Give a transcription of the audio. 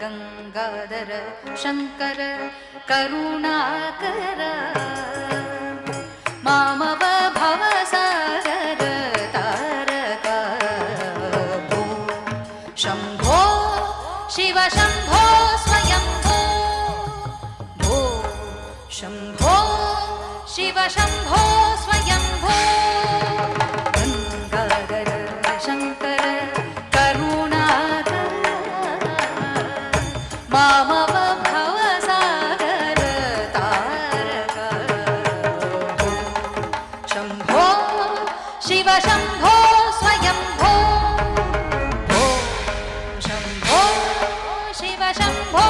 Gangadhara Shankara Karunakara ಮಾಮವ ಭವಸಾಗರ Taraka ಭೋ Shambho Shiva Shambho Swayambho ಭೋ Shambho Shiva Shambho Swayambho Gangadhara Shankara Karunakara ಮಾಮವ ಭವಸಾಗರ Taraka ಭೋ Shambho Shiva Shambho Swayambho ಭೋ Shambho Shiva Shambho